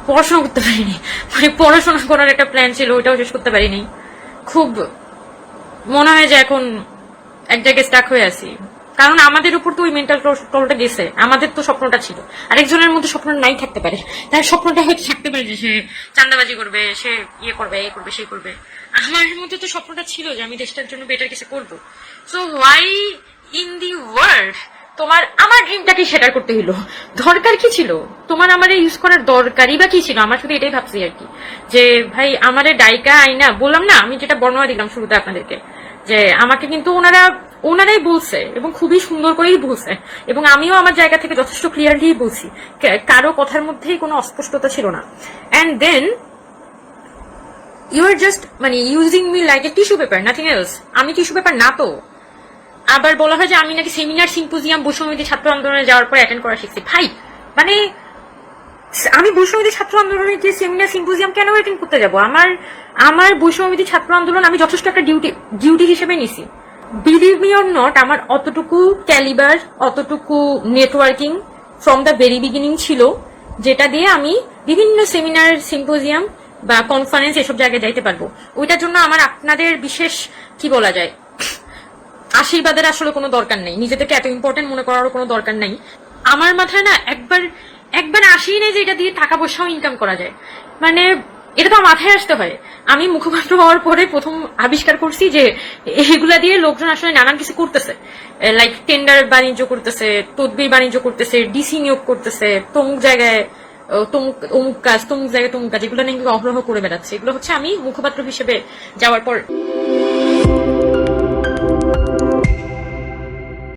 পড়াশোনা করতে পারিনি, মানে পড়াশোনা করার একটা প্ল্যান ছিল ওইটাও শেষ করতে পারিনি। খুব মনে হয় যে এখন এক জায়গায় স্টাক হয়ে আছি, কারণ আমাদের উপর তো ওই মেন্টাল টলটা গেছে। আমাদের তো স্বপ্নটা ছিল, আরেকজনের মধ্যে স্বপ্ন নাই থাকতে পারে, তার স্বপ্নটা হয়তো থাকতে পারে যে সে চান্দাবাজি করবে, সে ইয়ে করবে, এ করবে, সেই করবে। আমার মধ্যে তো স্বপ্নটা ছিল যে আমি দেশটার জন্য বেটার কিছু করবো। So why in the world তোমার আমার ড্রিমটাকে শেয়ার করতে হইলো? দরকার কি ছিল তোমার আমার ইউজ করার? দরকারই বা কি ছিল? আমার শুধু এটাই ভাবছি আর কি, যে ভাই আমারে ডাইকা আইনা বললাম না, আমি যেটা বর্ণনা দিলাম শুরুতে আপনাদেরকে, যে আমাকে কিন্তু ওনারাই বলছে এবং খুবই সুন্দর করেই বলছে, এবং আমিও আমার জায়গা থেকে যথেষ্ট ক্লিয়ারলি বলছি, কারো কথার মধ্যেই কোনো অস্পষ্টতা ছিল না। And then you are just মানে using me like a tissue paper, nothing else. আমি টিস্যু পেপার না তো। আবার বলা হয় যে আমি নাকি সেমিনার সিম্পোজিয়াম বৈষম্যবিরোধী ছাত্র আন্দোলনে যাওয়ার পর অ্যাটেন্ড করা শিখছি। ভাই মানে আমি বৈষম্যবিরোধী ছাত্র আন্দোলনে যে সেমিনার সিম্পোজিয়াম কেন অ্যাটেন্ড করতে যাব? আমার বৈষম্যবিরোধী ছাত্র আন্দোলন আমি যথেষ্ট একটা ডিউটি হিসেবে নিছি। বিলিভ মি অর নট, আমার অতটুকু ক্যালিবার, অতটুকু networking from the very beginning ছিল, যেটা দিয়ে আমি বিভিন্ন সেমিনার সিম্পোজিয়াম বা কনফারেন্স এসব জায়গায় যাইতে পারবো। ওইটার জন্য আমার আপনাদের বিশেষ কি বলা যায় আশীর্বাদের আসলে কোনো দরকার নেই, নিজেদেরকে এত ইম্পর্টেন্ট মনে করারও কোনো দরকার নেই। আমার মাথায় না একবার আসেই নেই যে এটা দিয়ে টাকা পয়সাও ইনকাম করা যায়। মানে এটা তো মাথায় আসতে হয়। আমি মুখপাত্র হওয়ার পরে প্রথম আবিষ্কার করছি যে এগুলা দিয়ে লোকজন আসলে নানান কিছু করতেছে, লাইক টেন্ডার বাণিজ্য করতেছে, তদবির বাণিজ্য করতেছে, ডিসি নিয়োগ করতেছে, তমুক জায়গায় অমুক কাজ, তমুক জায়গায় তমুক কাজ, এগুলো নাকি অহরহ করে বেড়াচ্ছে। এগুলো হচ্ছে আমি মুখপাত্র হিসেবে যাওয়ার পর